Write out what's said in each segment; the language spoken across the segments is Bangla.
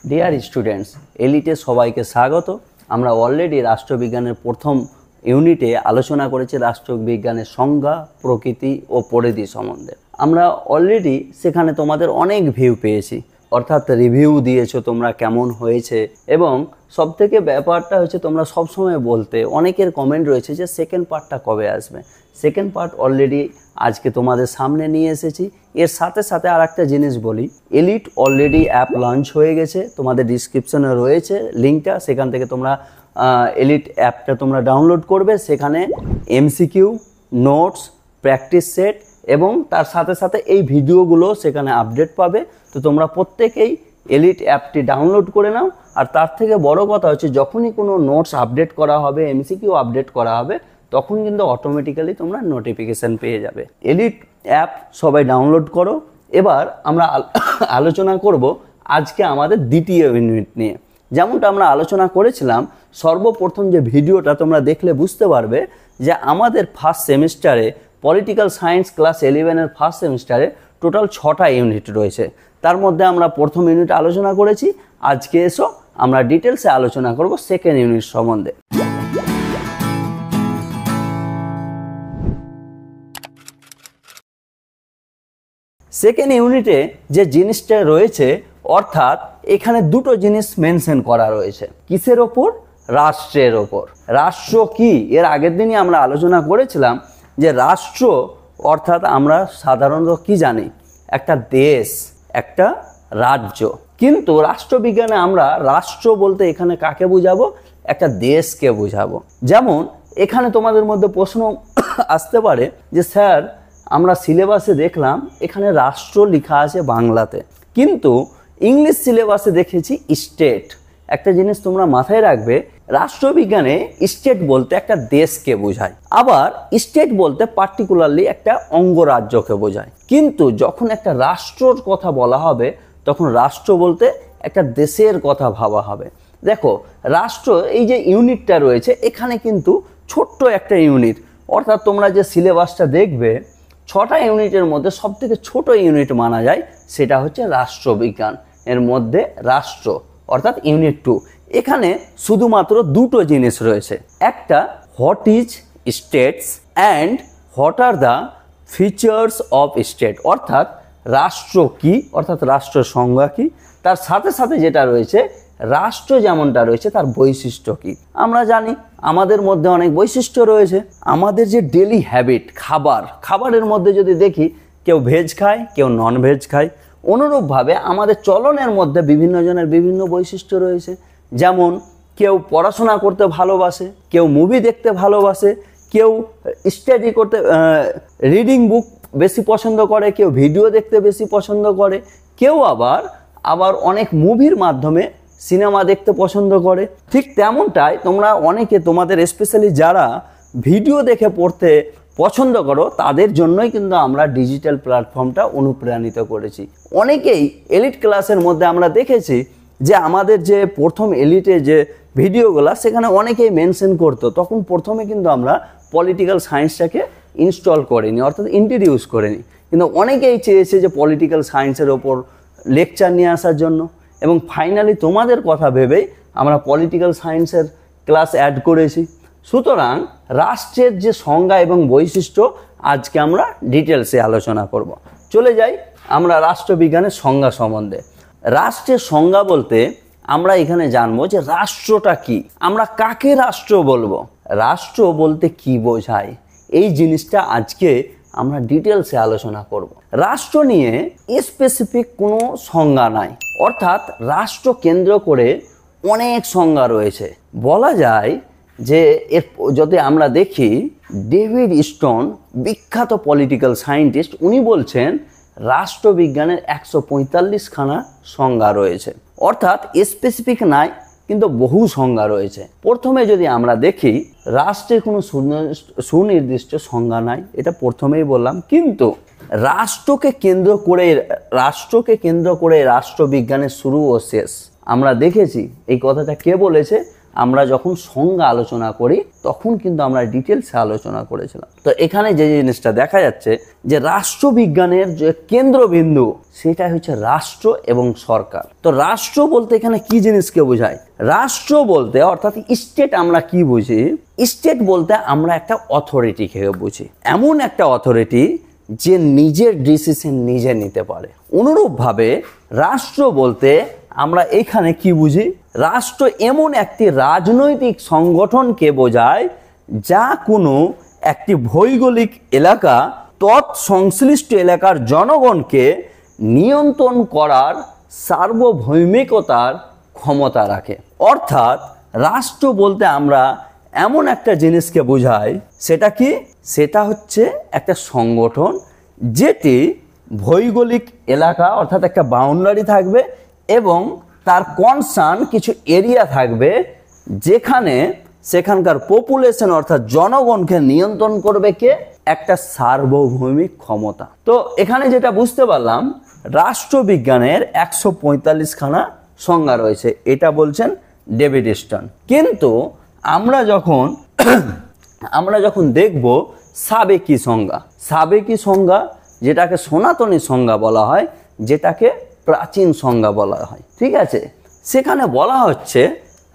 ডিয়ার স্টুডেন্টস, এলিটে সবাইকে স্বাগত। আমরা অলরেডি রাষ্ট্রবিজ্ঞানের প্রথম ইউনিটে আলোচনা করেছি রাষ্ট্রবিজ্ঞানের সংজ্ঞা, প্রকৃতি ও পরিধি সম্বন্ধে। আমরা অলরেডি সেখানে তোমাদের অনেক ভিউ পেয়েছি, অর্থাৎ রিভিউ দিয়েছো তোমরা কেমন হয়েছে। এবং সবথেকে ব্যাপারটা হচ্ছে তোমরা সবসময় বলতে অনেকের কমেন্ট রয়েছে যে সেকেন্ড পার্টটা কবে আসবে। সেকেন্ড পার্ট অলরেডি আজকে তোমাদের সামনে নিয়ে এসেছি। এর সাথে সাথে আর একটা জিনিস বলি, এলিট অলরেডি অ্যাপ লঞ্চ হয়ে গেছে, তোমাদের ডিসক্রিপশনে রয়েছে লিঙ্কটা, সেখান থেকে তোমরা এলিট অ্যাপটা তোমরা ডাউনলোড করবে। সেখানে এমসিকিউ, নোটস, প্র্যাকটিস সেট এবং তার সাথে সাথে এই ভিডিওগুলো সেখানে আপডেট পাবে। তো তোমরা প্রত্যেকেই এলিট অ্যাপটি ডাউনলোড করে নাও। আর তার থেকে বড় কথা হচ্ছে, যখনই কোনো নোটস আপডেট করা হবে, এমসিকিউ আপডেট করা হবে, তখন কিন্তু অটোমেটিক্যালি তোমরা নোটিফিকেশান পেয়ে যাবে। এলিট অ্যাপ সবাই ডাউনলোড করো। এবার আমরা আলোচনা করব আজকে আমাদের দ্বিতীয় ইউনিট নিয়ে। যেমনটা আমরা আলোচনা করেছিলাম, সর্বপ্রথম যে ভিডিওটা তোমরা দেখলে বুঝতে পারবে যে আমাদের ফার্স্ট সেমিস্টারে পলিটিক্যাল সায়েন্স ক্লাস 11-এর ফার্স্ট সেমিস্টারে টোটাল 6টা ইউনিট রয়েছে। তার মধ্যে আমরা প্রথম ইউনিট আলোচনা করেছি। আজকে এসো আমরা ডিটেলসে আলোচনা করব সেকেন্ড ইউনিট সম্বন্ধে। সেকেন্ড ইউনিটে যে জিনিসটা রয়েছে, অর্থাৎ এখানে দুটো জিনিস মেনশন করা রয়েছে। কিসের ওপর? রাষ্ট্রের ওপর। রাষ্ট্র কি? এর আগের দিনই আমরা আলোচনা করেছিলাম যে রাষ্ট্র অর্থাৎ আমরা সাধারণত কি জানি, একটা দেশ, একটা রাজ্য। কিন্তু রাষ্ট্রবিজ্ঞানে আমরা রাষ্ট্র বলতে এখানে কাকে বুঝাবো? একটা দেশকে বুঝাবো। যেমন এখানে তোমাদের মধ্যে প্রশ্ন আসতে পারে যে স্যার, আমরা সিলেবাসে দেখলাম এখানে রাষ্ট্র লেখা আছে বাংলাতে, কিন্তু ইংলিশ সিলেবাসে দেখেছি স্টেট। একটা জিনিস তোমরা মাথায় রাখবে, রাষ্ট্রবিজ্ঞানে স্টেট বলতে একটা দেশকে বোঝায়, আবার স্টেট বলতে পার্টিকুলারলি একটা অঙ্গরাজ্যকে বোঝায়। কিন্তু যখন একটা রাষ্ট্রর কথা বলা হবে, তখন রাষ্ট্র বলতে একটা দেশের কথা ভাবা হবে। দেখো, রাষ্ট্র এই যে ইউনিটটা রয়েছে, এখানে কিন্তু ছোট্ট একটা ইউনিট, অর্থাৎ তোমরা যে সিলেবাসটা দেখবে 6টা ইউনিটের মধ্যে সবথেকে ছোট ইউনিট মানা যায়, সেটা হচ্ছে রাষ্ট্রবিজ্ঞান। এর মধ্যে রাষ্ট্র অর্থাৎ ইউনিট 2। এখানে শুধুমাত্র দুটো জিনিস রয়েছে, একটা what is states and what are the features of state, অর্থাৎ রাষ্ট্র কি, অর্থাৎ রাষ্ট্রের সংজ্ঞা কি। তার সাথে সাথে যেটা রয়েছে, রাষ্ট্র যেমনটা রয়েছে তার বৈশিষ্ট্য কি। আমরা জানি আমাদের মধ্যে অনেক বৈশিষ্ট্য রয়েছে। আমাদের যে ডেলি হ্যাবিট, খাবারের মধ্যে যদি দেখি, কেউ ভেজ খায়, কেউ নন ভেজ খায়। অনুরূপভাবে আমাদের চলনের মধ্যে বিভিন্ন জনের বিভিন্ন বৈশিষ্ট্য রয়েছে। যেমন কেউ পড়াশোনা করতে ভালোবাসে, কেউ মুভি দেখতে ভালোবাসে, কেউ স্টাডি করতে রিডিং বুক বেশি পছন্দ করে, কেউ ভিডিও দেখতে বেশি পছন্দ করে, কেউ আবার অনেক মুভির মাধ্যমে সিনেমা দেখতে পছন্দ করে। ঠিক তেমনটাই তোমরা অনেকে, তোমাদের স্পেশালি যারা ভিডিও দেখে পড়তে পছন্দ করো, তাদের জন্যই কিন্তু আমরা ডিজিটাল প্ল্যাটফর্মটা অনুপ্রাণিত করেছি। অনেকেই এলিট ক্লাসের মধ্যে আমরা দেখেছি যে আমাদের যে প্রথম এলিটে যে ভিডিওগুলো, সেখানে অনেকেই মেনশন করতো, তখন প্রথমে কিন্তু আমরা পলিটিক্যাল সায়েন্সটাকে ইনস্টল করিনি, অর্থাৎ ইন্ট্রোডিউস করিনি। কিন্তু অনেকেই চেয়েছে যে পলিটিক্যাল সায়েন্সের ওপর লেকচার নিয়ে আসার জন্য, এবং ফাইনালি তোমাদের কথা ভেবেই আমরা পলিটিক্যাল সায়েন্সের ক্লাস অ্যাড করেছি। সুতরাং রাষ্ট্রের যে সংজ্ঞা এবং বৈশিষ্ট্য আজকে আমরা ডিটেলসে আলোচনা করব। চলে যাই আমরা রাষ্ট্রবিজ্ঞানের সংজ্ঞা সম্বন্ধে। রাষ্ট্রের সংজ্ঞা বলতে আমরা এখানে জানবো যে রাষ্ট্রটা কি, আমরা কাকে রাষ্ট্র বলবো, রাষ্ট্র বলতে কি বোঝায়, এই জিনিসটা আজকে আমরা ডিটেলসে আলোচনা করব। রাষ্ট্র নিয়ে স্পেসিফিক কোনো সংজ্ঞা নাই, অর্থাৎ রাষ্ট্র কেন্দ্র করে অনেক সংজ্ঞা রয়েছে। বলা যায় যে এর যদি আমরা দেখি, ডেভিড স্টোন, বিখ্যাত পলিটিক্যাল সায়েন্টিস্ট, উনি বলছেন রাষ্ট্রবিজ্ঞানের 145খানা সংজ্ঞা রয়েছে, অর্থাৎ স্পেসিফিক নাই, কিন্তু বহু সংজ্ঞা রয়েছে। প্রথমে যদি আমরা দেখি, রাষ্ট্রের কোনো সুনির্দিষ্ট সংজ্ঞা নাই, এটা প্রথমেই বললাম। কিন্তু রাষ্ট্রকে কেন্দ্র করে রাষ্ট্রবিজ্ঞানের শুরু ও শেষ আমরা দেখেছি। এই কথাটা কে বলেছে? আমরা যখন সংজ্ঞা আলোচনা করি তখন কিন্তু আমরা ডিটেলসে আলোচনা করেছিলাম। তো এখানে যে জিনিসটা দেখা যাচ্ছে যে রাষ্ট্রবিজ্ঞানের যে কেন্দ্রবিন্দু সেটা হচ্ছে রাষ্ট্র এবং সরকার। তো রাষ্ট্র বলতে এখানে কি জিনিসকে বোঝায়? রাষ্ট্র বলতে অর্থাৎ স্টেট আমরা কি বুঝি? স্টেট বলতে আমরা একটা অথরিটিকে বুঝি, এমন একটা অথরিটি যে নিজের ডিসিশন নিজে নিতে পারে। অনুরূপভাবে রাষ্ট্র বলতে আমরা এখানে কি বুঝি? রাষ্ট্র এমন একটি রাজনৈতিক সংগঠনকে বোঝায় যা কোনো একটি ভৌগোলিক এলাকা তৎসংশ্লিষ্ট এলাকার জনগণকে নিয়ন্ত্রণ করার সার্বভৌমিকতার ক্ষমতা রাখে। অর্থাৎ রাষ্ট্র বলতে আমরা এমন একটা জিনিসকে বোঝাই, সেটা কি? সেটা হচ্ছে একটা সংগঠন যেটি ভৌগোলিক এলাকা অর্থাৎ একটা বাউন্ডারি থাকবে এবং তার কনসার্ন কিছু এরিয়া থাকবে যেখানে সেখানকার পপুলেশন অর্থাৎ জনগণকে নিয়ন্ত্রণ করবে কে? একটা সার্বভৌমিক ক্ষমতা। তো এখানে যেটা বুঝতে পারলাম রাষ্ট্রবিজ্ঞানের 145 খানা সংজ্ঞা রয়েছে, এটা বলছেন ডেভিড স্টন। কিন্তু আমরা যখন দেখব সাবেকি সংজ্ঞা, সাবেকি সংজ্ঞা যেটাকে সনাতনী সংজ্ঞা বলা হয়, যেটাকে প্রাচীন সংজ্ঞা বলা হয়, ঠিক আছে, সেখানে বলা হচ্ছে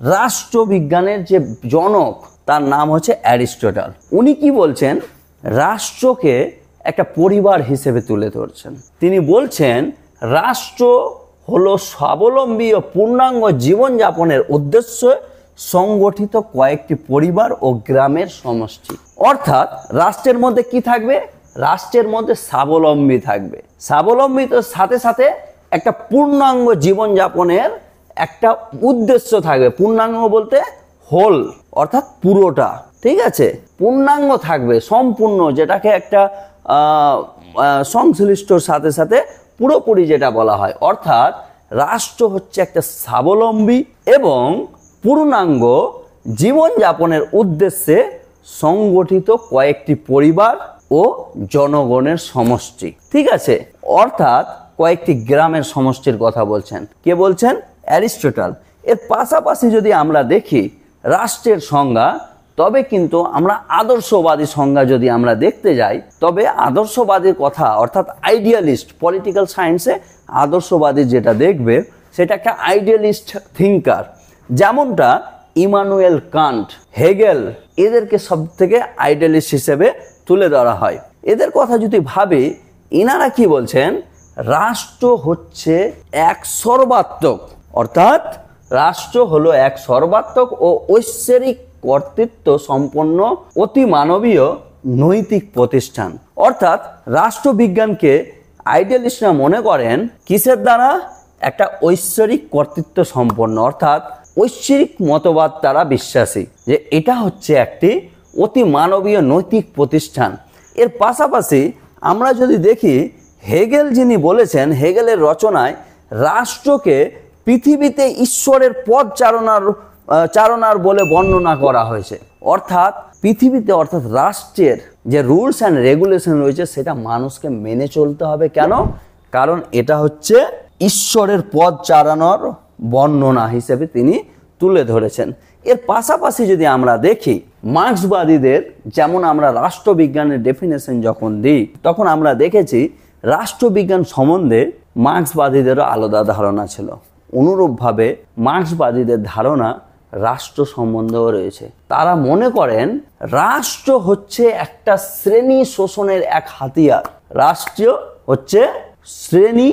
রাষ্ট্রবিজ্ঞানের যে জনক তার নাম হচ্ছে অ্যারিস্টটল। উনি কি বলছেন? রাষ্ট্রকে একটা পরিবার হিসেবে তুলে ধরছেন। তিনি বলছেন রাষ্ট্র হলো স্বাবলম্বী ও পূর্ণাঙ্গ জীবনযাপনের উদ্দেশ্যে সংগঠিত কয়েকটি পরিবার ও গ্রামের সমষ্টি। অর্থাৎ রাষ্ট্রের মধ্যে কি থাকবে? রাষ্ট্রের মধ্যে স্বাবলম্বী থাকবে, স্বাবলম্বিত সাথে সাথে একটা পূর্ণাঙ্গ জীবনযাপনের একটা উদ্দেশ্য থাকবে। পূর্ণাঙ্গ বলতে হোল অর্থাৎ পুরোটা, ঠিক আছে, পূর্ণাঙ্গ থাকবে, সম্পূর্ণ, যেটাকে একটা সংশ্লিষ্টর সাথে সাথে পুরোপুরি যেটা বলা হয়। অর্থাৎ রাষ্ট্র হচ্ছে একটা স্বাবলম্বী এবং পূর্ণাঙ্গ জীবনযাপনের উদ্দেশ্যে সংগঠিত কয়েকটি পরিবার ও জনগণের সমষ্টি, ঠিক আছে, অর্থাৎ কয়েকটি গ্রামের সমষ্টির কথা বলছেন। কে বলছেন? অ্যারিস্টটল। এর পাশাপাশি যদি আমরা দেখি রাষ্ট্রের সংজ্ঞা, তবে কিন্তু আমরা আদর্শবাদী সংজ্ঞা যদি আমরা দেখতে যাই, তবে আদর্শবাদীর কথা অর্থাৎ আইডিয়ালিস্ট, পলিটিক্যাল সায়েন্সে আদর্শবাদী যেটা দেখবে সেটা একটা আইডিয়ালিস্ট থিঙ্কার, যেমনটা ইমানুয়েল কান্ট, হেগেল, এদেরকে সব থেকে আইডিয়ালিস্ট হিসেবে তুলে ধরা হয়। এদের কথা যদি ভাবি, ইনারা কি বলছেন? রাষ্ট্র হচ্ছে এক সর্বাত্মক, অর্থাৎ রাষ্ট্র হলো এক সর্বাত্মক ও ঐশ্বরিক কর্তৃত্ব সম্পন্ন অতি মানবীয় নৈতিক প্রতিষ্ঠান। অর্থাৎ রাষ্ট্রবিজ্ঞানকে আইডিয়ালিস্টরা মনে করেন কিসের দ্বারা? একটা ঐশ্বরিক কর্তৃত্ব সম্পন্ন, অর্থাৎ ঐশ্বরিক মতবাদ তারা বিশ্বাসী যে এটা হচ্ছে একটি অতি মানবীয় নৈতিক প্রতিষ্ঠান। এর পাশাপাশি আমরা যদি দেখি হেগেল যিনি বলেছেন, হেগেলের রচনায় রাষ্ট্রকে পৃথিবীতে ঈশ্বরের পথ চারণার বলে বর্ণনা করা হয়েছে। অর্থাৎ পৃথিবীতে অর্থাৎ রাষ্ট্রের যে রুলস অ্যান্ড রেগুলেশন রয়েছে সেটা মানুষকে মেনে চলতে হবে। কেন? কারণ এটা হচ্ছে ঈশ্বরের পথ চালানোর বর্ণনা হিসেবে তিনি তুলে ধরেছেন। এর পাশাপাশি যদি আমরা দেখি মার্ক্সবাদীদের, যেমন আমরা রাষ্ট্রবিজ্ঞানের ডেফিনেশন যখন দিই তখন আমরা দেখেছি রাষ্ট্রবিজ্ঞান সম্বন্ধে মার্ক্সবাদীদেরও আলাদা ধারণা ছিল। অনুরূপভাবে মার্ক্সবাদীদের ধারণা রাষ্ট্র সম্বন্ধেও রয়েছে। তারা মনে করেন রাষ্ট্র হচ্ছে একটা শ্রেণী শোষণের এক হাতিয়ার। রাষ্ট্র হচ্ছে শ্রেণী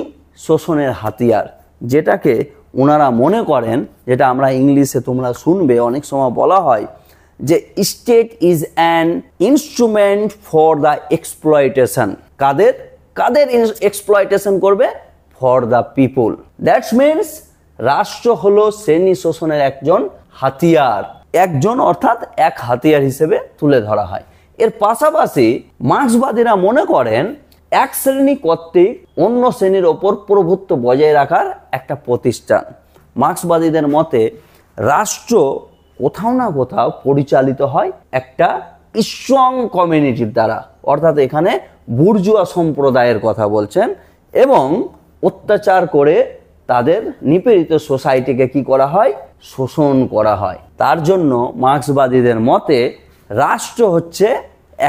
শোষণের হাতিয়ার, যেটাকে ওনারা মনে করেন, যেটা আমরা ইংলিশে তোমরা শুনবে অনেক সময় বলা হয় যে state is an instrument for the exploitation. কাদের এক্সপ্লয়টেশন করবে? For the people. That's means রাষ্ট্র হলো শ্রেণী শোষণের একজন হাতিয়ার, অর্থাৎ এক হাতিয়ার হিসেবে তুলে ধরা হয়। এর পাশাপাশি মার্ক্সবাদীরা মনে করেন এক শ্রেণী কর্তৃক অন্য শ্রেণীর ওপর প্রভুত্ব বজায় রাখার একটা প্রতিষ্ঠান। মার্ক্সবাদীদের মতে রাষ্ট্র কোথাও না কোথাও পরিচালিত হয় একটা স্ট্রং কমিউনিটির দ্বারা, অর্থাৎ এখানে বুর্জুয়া সম্প্রদায়ের কথা বলছেন, এবং অত্যাচার করে তাদের নিপীড়িত সোসাইটিকে কি করা হয়, শোষণ করা হয়। তার জন্য মার্ক্সবাদীদের মতে রাষ্ট্র হচ্ছে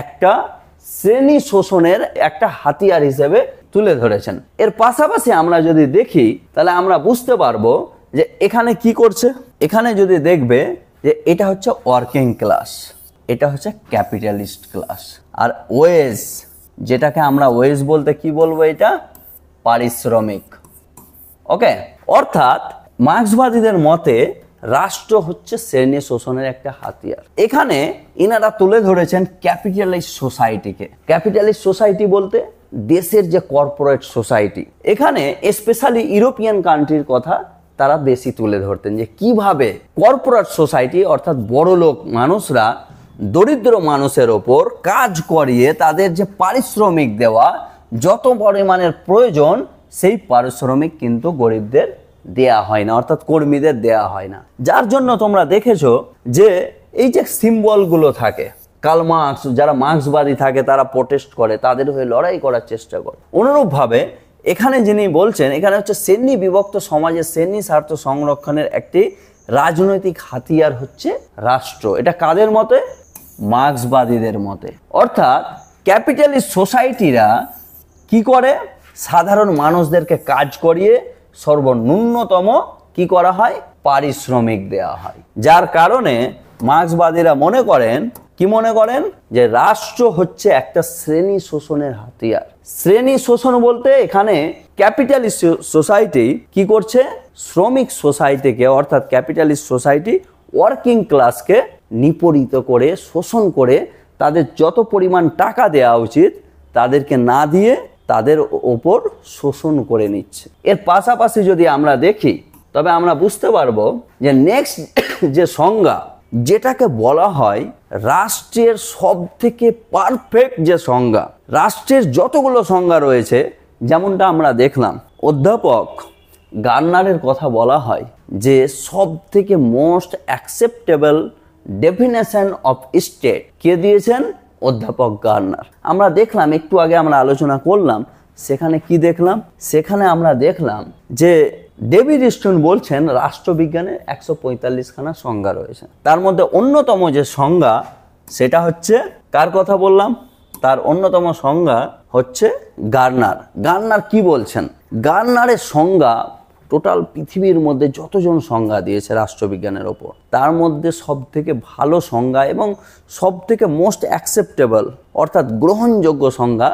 একটা শ্রেণী শোষণের একটা হাতিয়ার হিসেবে তুলে ধরেছেন। এর পাশাপাশি আমরা যদি দেখি তাহলে আমরা বুঝতে পারবো যে এখানে কি করছে। এখানে যদি দেখবে যে এটা হচ্ছে ওয়ার্কিং ক্লাস, এটা হচ্ছে ক্যাপিটালিস্ট ক্লাস, আর ওয়েজ, যেটাকে আমরা ওয়েজ বলতে কি বলবো, এটা পারিশ্রমিক। ওকে, অর্থাৎ মার্ক্সবাদীদের মতে রাষ্ট্র হচ্ছে শ্রেণী শোষণের একটা হাতিয়ার। এখানে ইনারা তুলে ধরেছেন ক্যাপিটালিস্ট সোসাইটিকে। ক্যাপিটালিস্ট সোসাইটি বলতে দেশের যে কর্পোরেট সোসাইটি, এখানে স্পেশালি ইউরোপিয়ান কান্ট্রির কথা তারা বেশি তুলে ধরতেন, যে কিভাবে কর্পোরেট সোসাইটি অর্থাৎ বড় লোক মানুষরা দরিদ্র মানুষের ওপর কাজ করিয়ে তাদের যে পারিশ্রমিক দেওয়া, যত পরিমাণের প্রয়োজন সেই পারিশ্রমিক কিন্তু গরিবদের দেয়া হয় না, অর্থাৎ কর্মীদের দেয়া হয় না। যার জন্য তোমরা দেখেছো যে এই যে সিম্বলগুলো থাকে, কার্ল মার্কস, যারা মার্ক্সবাদী থাকে তারা প্রোটেস্ট করে, তাদের হয়ে লড়াই করার চেষ্টা করে। অনুরূপভাবে এখানে যিনি বলছেন, এখানে হচ্ছে শ্রেণী বিভক্ত সমাজের শ্রেণী স্বার্থ সংরক্ষণের একটি রাজনৈতিক হাতিয়ার হচ্ছে রাষ্ট্র। এটা কাদের মতে? মার্ক্সবাদীদের মতে। অর্থাৎ ক্যাপিটালিস্ট সোসাইটিরা কি করে, সাধারণ মানুষদেরকে কাজ করিয়ে সর্বন্যূনতম কি করা হয়, পারিশ্রমিক দেওয়া হয়। যার কারণে মার্ক্সবাদীরা মনে করেন, কি মনে করেন, যে রাষ্ট্র হচ্ছে একটা শ্রেণী শোষণের হাতিয়ার। শ্রেণী শোষণ বলতে এখানে ক্যাপিটালিস্ট সোসাইটি কি করছে, শ্রমিক সোসাইটিকে অর্থাৎ ক্যাপিটালিস্ট সোসাইটি ওয়ার্কিং ক্লাসকে নিপীড়িত করে, শোষণ করে, তাদের যত পরিমাণ টাকা দেওয়া উচিত তাদেরকে না দিয়ে তাদের ওপর শোষণ করে নিচ্ছে। এর পাশাপাশি যদি আমরা দেখি তবে আমরা বুঝতে পারবো যে নেক্সট যে সংজ্ঞা, যেটাকে বলা হয় রাষ্ট্রের সব থেকে পারফেক্ট যে সংজ্ঞা, রাষ্ট্রের যতগুলো সংজ্ঞা রয়েছে, যেমনটা আমরা দেখলাম অধ্যাপক গার্নারের কথা বলা হয় যে সব থেকে most acceptable definition of state কে দিয়েছেন, অধ্যাপক গার্নার। আমরা দেখলাম একটু আগে আমরা আলোচনা করলাম, সেখানে কি দেখলাম, সেখানে আমরা দেখলাম যে ডেভিড স্টোন বলছেন রাষ্ট্রবিজ্ঞানের 145খানা সংজ্ঞা রয়েছে। তার মধ্যে অন্যতম যে সংজ্ঞা সেটা হচ্ছে, কার কথা বললাম, তার অন্যতম সংজ্ঞা হচ্ছে গার্নার। গার্নার কি বলছেন, গার্নারের সংজ্ঞা টোটাল পৃথিবীর মধ্যে যতজন সংজ্ঞা দিয়েছে রাষ্ট্রবিজ্ঞানের ওপর, তার মধ্যে সব থেকে ভালো সংজ্ঞা এবং সব থেকে মোস্ট অ্যাকসেপ্টেবল অর্থাৎ গ্রহণযোগ্য সংজ্ঞা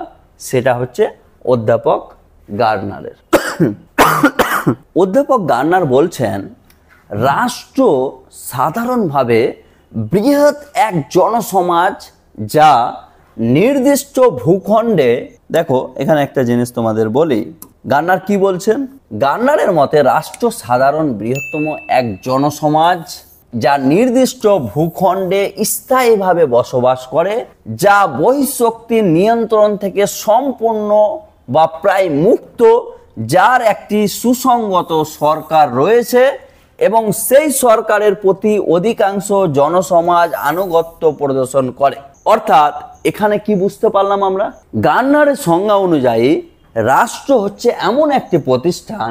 সেটা হচ্ছে অধ্যাপক গার্নারের। অধ্যাপক গার্নার বলছেন রাষ্ট্র সাধারণভাবে বৃহৎ এক জনসমাজ যা নির্দিষ্ট ভূখণ্ডে, দেখো এখানে একটা জিনিস তোমাদের বলি, গার্নার কি বলছেন, গার্নারের মতে রাষ্ট্র সাধারণ বৃহত্তম এক জনসমাজ যা নির্দিষ্ট ভূখণ্ডে স্থায়ীভাবে বসবাস করে, যা বহিঃশক্তির নিয়ন্ত্রণ থেকে সম্পূর্ণ বা প্রায় মুক্ত, যার একটি সুসংগত সরকার রয়েছে এবং সেই সরকারের প্রতি অধিকাংশ জনসমাজ আনুগত্য প্রদর্শন করে। অর্থাৎ এখানে কি বুঝতে পারলাম আমরা, গার্নারের সংজ্ঞা অনুযায়ী রাষ্ট্র হচ্ছে এমন একটি প্রতিষ্ঠান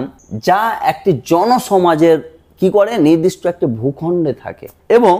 যা একটি জনসমাজের কি করে, নির্দিষ্ট একটি ভূখণ্ডে থাকে এবং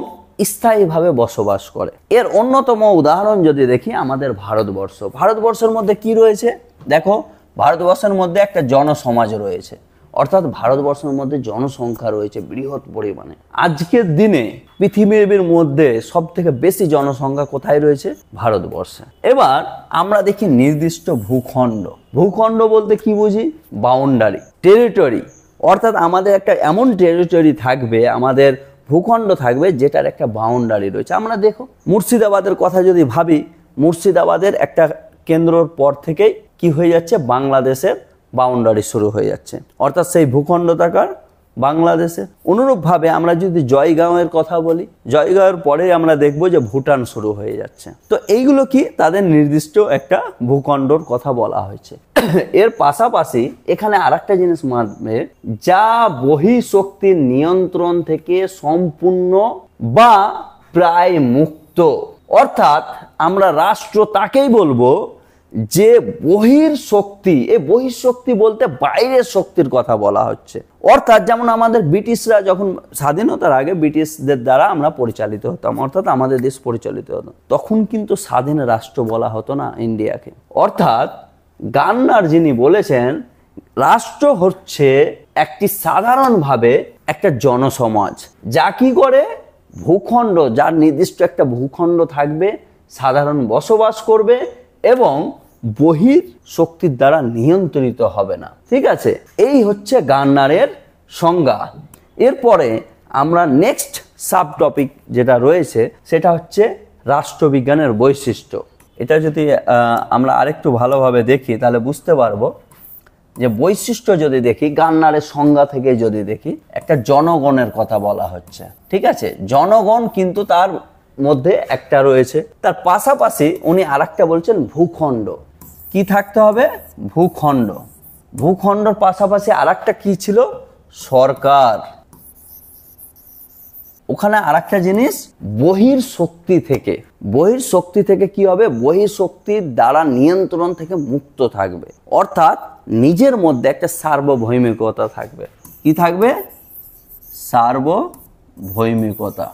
স্থায়ীভাবে বসবাস করে। এর অন্যতম উদাহরণ যদি দেখি আমাদের ভারতবর্ষ, ভারতবর্ষের মধ্যে কি রয়েছে, দেখো ভারতবর্ষের মধ্যে একটা জনসমাজ রয়েছে, অর্থাৎ ভারতবর্ষের মধ্যে জনসংখ্যা রয়েছে বৃহৎ পরিমাণে। আজকের দিনে পৃথিবীর মধ্যে সব থেকে বেশি জনসংখ্যা কোথায় রয়েছে, ভারতবর্ষে। এবার আমরা দেখি নির্দিষ্ট ভূখণ্ড, ভূখণ্ড বলতে কি বুঝি, বাউন্ডারি, টেরিটরি, অর্থাৎ আমাদের একটা এমন টেরিটরি থাকবে, আমাদের ভূখণ্ড থাকবে যেটার একটা বাউন্ডারি রয়েছে। আমরা দেখো মুর্শিদাবাদের কথা যদি ভাবি, মুর্শিদাবাদের একটা কেন্দ্রর পর থেকেই কি হয়ে যাচ্ছে, বাংলাদেশের বাউন্ডারি শুরু হয়ে যাচ্ছে, অর্থাৎ সেই ভূখণ্ডটাকার বাংলাদেশের। অনুরূপভাবে আমরা যদি জয়গাঁওয়ের কথা বলি, জয়গাঁওয়ের পরে আমরা দেখব যে ভুটান শুরু হয়ে যাচ্ছে। তো এইগুলো কি, তাদের নির্দিষ্ট একটা ভূখণ্ডর কথা বলা হয়েছে। এর পাশাপাশি এখানে আরেকটা জিনিস মানবে, যা বহিঃশক্তির নিয়ন্ত্রণ থেকে সম্পূর্ণ বা প্রায় মুক্ত। অর্থাৎ আমরা রাষ্ট্র তাকেই বলবো যে বহির শক্তি, এই বহির শক্তি বলতে বাইরের শক্তির কথা বলা হচ্ছে। অর্থাৎ যেমন আমাদের ব্রিটিশরা যখন স্বাধীনতার আগে ব্রিটিশদের দ্বারা আমরা পরিচালিত হতাম, অর্থাৎ আমাদের দেশ পরিচালিত হতো, তখন কিন্তু স্বাধীন রাষ্ট্র বলা হতো না ইন্ডিয়াকে। অর্থাৎ গার্নার যিনি বলেছেন রাষ্ট্র হচ্ছে একটি সাধারণভাবে একটা জনসমাজ, যা কি করে ভূখণ্ড, যার নির্দিষ্ট একটা ভূখণ্ড থাকবে, সাধারণ বসবাস করবে এবং বহির শক্তির দ্বারা নিয়ন্ত্রিত হবে না। ঠিক আছে, এই হচ্ছে গার্নারের সংজ্ঞা। এরপরে আমরা নেক্সট সাব টপিক যেটা রয়েছে সেটা হচ্ছে রাষ্ট্রবিজ্ঞানের বৈশিষ্ট্য। এটা যদি আমরা আরেকটু ভালোভাবে দেখি তাহলে বুঝতে পারবো যে বৈশিষ্ট্য যদি দেখি, গার্নারের সংজ্ঞা থেকে যদি দেখি, একটা জনগণের কথা বলা হচ্ছে। ঠিক আছে, জনগণ কিন্তু তার মধ্যে একটা রয়েছে, তার পাশাপাশি উনি আরেকটা বলছেন ভূখণ্ড। কি থাকতে হবে? ভূখণ্ড। ভূখণ্ডর পাশাপাশি আরেকটা কি ছিল? সরকার। ওখানে আরেকটা জিনিস বহির শক্তি থেকে, বহির শক্তি থেকে কি হবে? বহির শক্তির দ্বারা নিয়ন্ত্রণ থেকে মুক্ত থাকবে, অর্থাৎ নিজের মধ্যে একটা সার্বভৌমিকতা থাকবে। কি থাকবে? সার্বভৌমিকতা।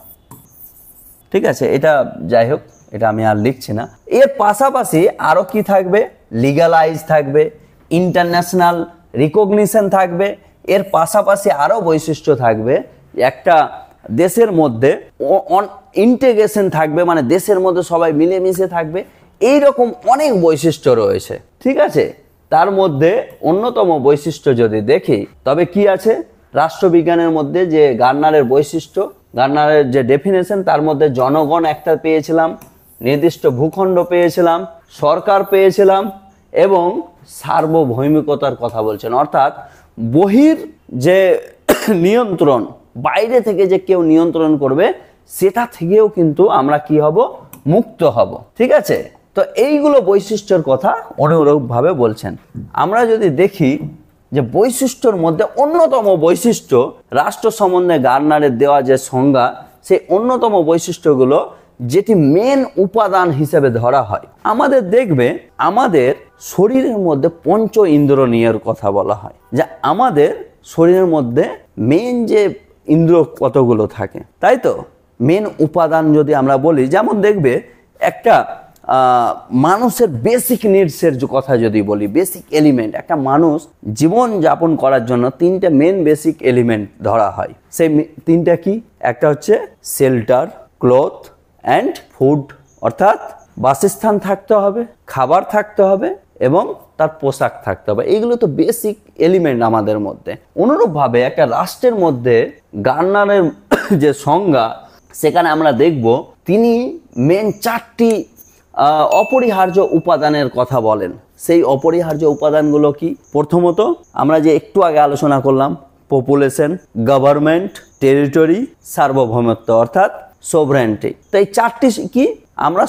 ঠিক আছে, এটা যাই হোক, এটা আমি আর লিখছি না। এর পাশাপাশি আরো কি থাকবে? লিগালাইজ থাকবে, ইন্টারন্যাশনাল রিকগনিশন থাকবে। এর পাশাপাশি আরো বৈশিষ্ট্য থাকবে, একটা দেশের মধ্যে ইন্টিগ্রেশন থাকবে, মানে দেশের মধ্যে সবাই মিলেমিশে থাকবে। এই রকম অনেক বৈশিষ্ট্য রয়েছে। ঠিক আছে, তার মধ্যে অন্যতম বৈশিষ্ট্য যদি দেখি তবে কি আছে? রাষ্ট্রবিজ্ঞানের মধ্যে যে গার্নারের বৈশিষ্ট্য, গার্নারের যে ডেফিনেশন, তার মধ্যে জনগণ একটা পেয়েছিলাম, নির্দিষ্ট ভূখণ্ড পেয়েছিলাম, সরকার পেয়েছিলাম এবং সার্বভৌমিকতার কথা বলছেন। অর্থাৎ বহির যে নিয়ন্ত্রণ, বাইরে থেকে যে কেউ নিয়ন্ত্রণ করবে, সেটা থেকেও কিন্তু আমরা কি হব? মুক্ত হব। ঠিক আছে, তো এইগুলো বৈশিষ্ট্যের কথা অনুরূপভাবে বলছেন। আমরা যদি দেখি যে বৈশিষ্ট্যর মধ্যে অন্যতম বৈশিষ্ট্য, রাষ্ট্র সম্বন্ধে গার্নারের দেওয়া যে সংজ্ঞা, সেই অন্যতম বৈশিষ্ট্যগুলো যেটি মেন উপাদান হিসেবে ধরা হয়, আমাদের দেখবে আমাদের শরীরের মধ্যে পঞ্চ ইন্দ্রিয়ের কথা বলা হয়, যে আমাদের শরীরের মধ্যে মেন যে ইন্দ্র কতগুলো থাকে, তাই তো? মেন উপাদান যদি আমরা বলি, যেমন দেখবে একটা মানুষের বেসিক নিডসের কথা যদি বলি, বেসিক এলিমেন্ট, একটা মানুষ জীবন যাপন করার জন্য তিনটে মেন বেসিক এলিমেন্ট ধরা হয়। সেই তিনটা কি? একটা হচ্ছে শেল্টার, ক্লথ অ্যান্ড ফুড, অর্থাৎ বাসস্থান থাকতে হবে, খাবার থাকতে হবে এবং তার পোশাক থাকতে হবে। এইগুলো তো বেসিক এলিমেন্ট আমাদের মধ্যে। অনুরূপভাবে একটা রাষ্ট্রের মধ্যে গার্নারের যে সংজ্ঞা, সেখানে আমরা দেখব তিনি মেন চারটি অপরিহার্য উপাদানের কথা বলেন। সেই অপরিহার্য উপাদানগুলো কি? প্রথমত আমরা যে একটু আগে আলোচনা করলাম, পপুলেশন, গভর্নমেন্ট, টেরিটরি, সার্বভৌমত্ব অর্থাৎ সোভরেন্টি। তো এই চারটি কি? আমরা